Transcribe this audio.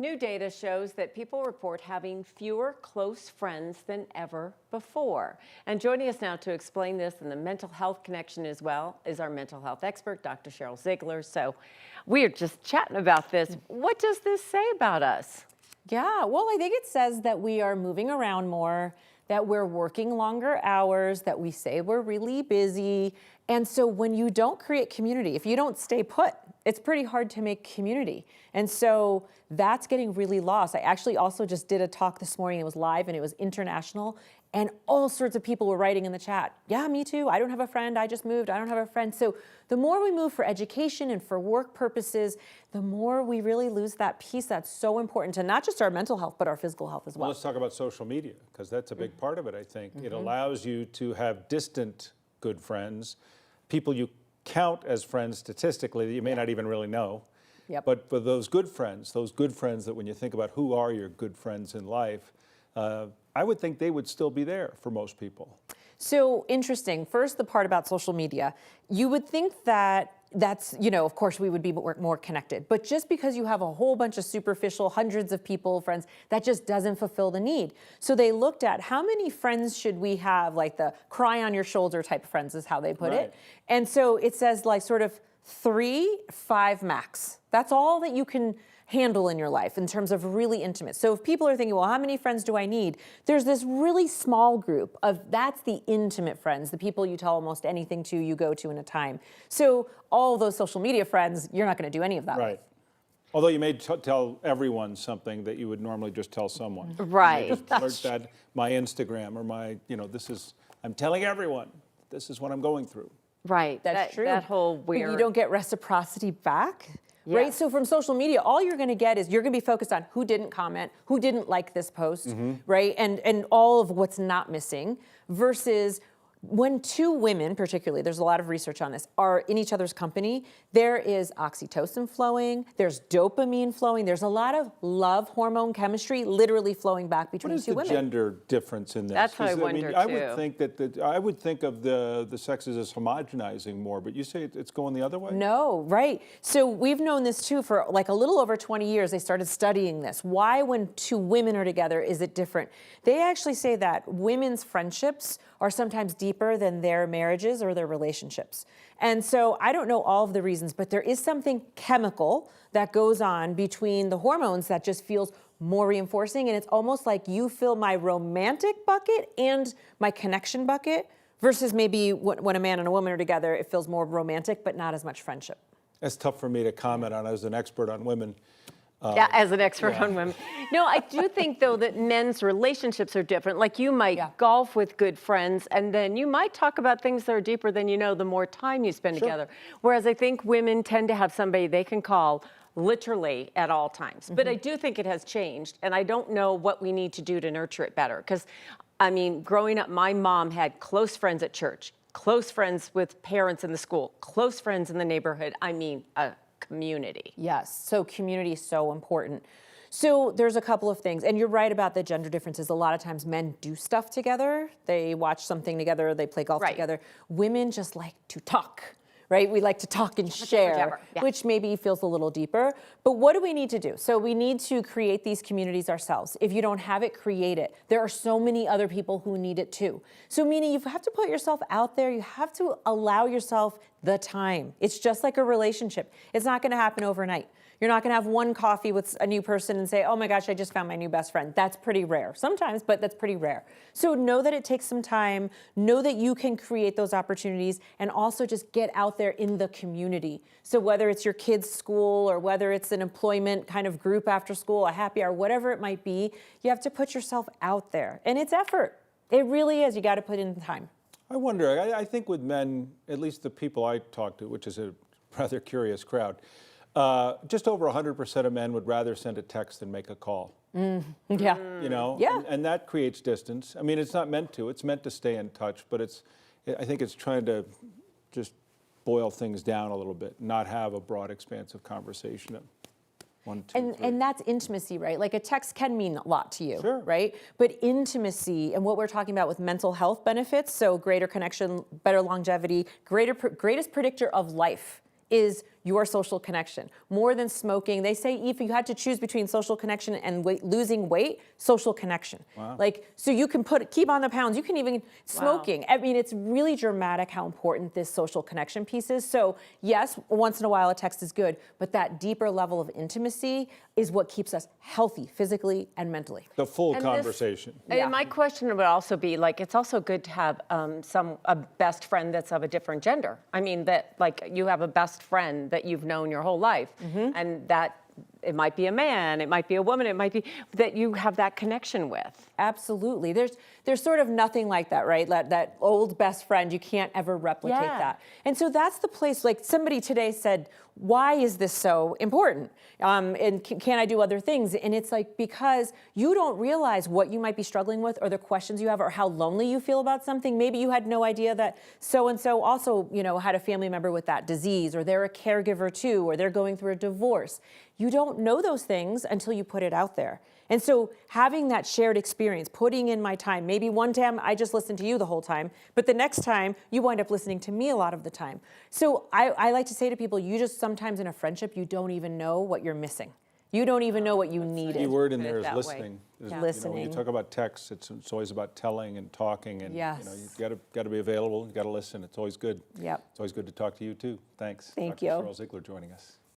New data shows that people report having fewer close friends than ever before. And joining us now to explain this and the mental health connection as well is our mental health expert, Dr. Sheryl Ziegler. So we're just chatting about this. What does this say about us? Yeah, well, I think it says that we are moving around more, that we're working longer hours, that we say we're really busy. And so when you don't create community, if you don't stay put, it's pretty hard to make community. And so that's getting really lost. I actually also just did a talk this morning. It was live and it was international. And all sorts of people were writing in the chat, yeah, me too. I don't have a friend. I just moved. I don't have a friend. So the more we move for education and for work purposes, the more we really lose that piece that's so important to not just our mental health, but our physical health as well. Let's talk about social media, because that's a big part of it, I think. It allows you to have distant good friends, people you count as friends statistically that you may not even really know. Yep. But for those good friends that when you think about who are your good friends in life, I would think they would still be there for most people. So interesting. First, the part about social media. You would think that that's, of course we would be more connected. But just because you have a whole bunch of superficial, hundreds of people, friends, that just doesn't fulfill the need. So they looked at how many friends should we have, like the cry on your shoulder type of friends is how they put it. And so it says like sort of 3, 5 max. That's all that you can handle in your life in terms of really intimate. So if people are thinking, well, how many friends do I need? There's this really small group of, that's the intimate friends, the people you tell almost anything to, you go to in a time. So all those social media friends, you're not going to do any of that. Right. Although you may tell everyone something that you would normally just tell someone. Right. You may just alert that my Instagram or my, I'm telling everyone, this is what I'm going through. Right. That's true. That whole weird. But you don't get reciprocity back. Yeah. Right? So from social media, all you're going to get is you're going to be focused on who didn't comment, who didn't like this post, right? And all of what's not missing versus when two women, particularly, there's a lot of research on this, are in each other's company, there is oxytocin flowing, there's dopamine flowing, there's a lot of love hormone chemistry literally flowing back between two women. What is the gender difference in this? That's what I wonder, I too. would think that I would think of the sexes as homogenizing more, but you say it's going the other way? No, right. So we've known this too for like a little over 20 years. They started studying this. Why, when two women are together, is it different? They actually say that women's friendships are sometimes deeper than their marriages or their relationships. And so I don't know all of the reasons, but there is something chemical that goes on between the hormones that just feels more reinforcing. And it's almost like you fill my romantic bucket and my connection bucket versus maybe when a man and a woman are together, it feels more romantic, but not as much friendship. That's tough for me to comment on as an expert on women. Yeah, as an expert on women. No, I do think, though, that men's relationships are different. Like you might golf with good friends, and then you might talk about things that are deeper than the more time you spend together. Whereas I think women tend to have somebody they can call literally at all times. But I do think it has changed, and I don't know what we need to do to nurture it better. Because, I mean, growing up, my mom had close friends at church, close friends with parents in the school, close friends in the neighborhood. I mean, a community. Yes, so community is so important. So there's a couple of things, and you're right about the gender differences. A lot of times men do stuff together. They watch something together, they play golf together. Women just like to talk, right? We like to talk and share, which maybe feels a little deeper. But what do we need to do? So we need to create these communities ourselves. If you don't have it, create it. There are so many other people who need it too. So meaning you have to put yourself out there. You have to allow yourself the time. It's just like a relationship. It's not going to happen overnight. You're not going to have one coffee with a new person and say, oh my gosh, I just found my new best friend. That's pretty rare. Sometimes, but that's pretty rare. So know that it takes some time. Know that you can create those opportunities and also just get out there in the community. So whether it's your kids' school or whether it's an employment kind of group after school, a happy hour, whatever it might be, you have to put yourself out there. And it's effort. It really is. You got to put in the time. I wonder, I think with men, at least the people I talk to, which is a rather curious crowd, just over 100% of men would rather send a text than make a call. Yeah. And that creates distance. I mean, it's not meant to. It's meant to stay in touch, but I think it's trying to just boil things down a little bit, not have a broad, expansive conversation. 1, 2, 3. And that's intimacy, right? Like a text can mean a lot to you, Sure. right? But intimacy and what we're talking about with mental health benefits, so greater connection, better longevity, greatest predictor of life is your social connection. More than smoking. They say if you had to choose between social connection and losing weight, social connection. Wow. Like, so you can keep on the pounds. You can even smoking. I mean, it's really dramatic how important this social connection piece is. So yes, once in a while a text is good, but that deeper level of intimacy is what keeps us healthy physically and mentally. The full conversation. And my question would also be, like, it's also good to have a best friend that's of a different gender. I mean, that, like, you have a best friend that you've known your whole life, and that it might be a man, it might be a woman, it might be that you have that connection with. Absolutely. There's sort of nothing like that, right? That old best friend, you can't ever replicate that. And so that's the place, like somebody today said, why is this so important? And can I do other things? And it's like, because you don't realize what you might be struggling with or the questions you have or how lonely you feel about something. Maybe you had no idea that so-and-so also, had a family member with that disease, or they're a caregiver too, or they're going through a divorce. You don't know those things until you put it out there. And so having that shared experience, putting in my time, maybe one time I just listened to you the whole time, but the next time you wind up listening to me a lot of the time. So I like to say to people, you just sometimes in a friendship, you don't even know what you're missing. You don't even know what you needed. The key word in there is listening. Listening. When you talk about texts, it's always about telling and talking, and you've got to be available. You got to listen. It's always good. Yep. It's always good to talk to you too. Thanks. Thank Dr. you. Sheryl Ziegler joining us.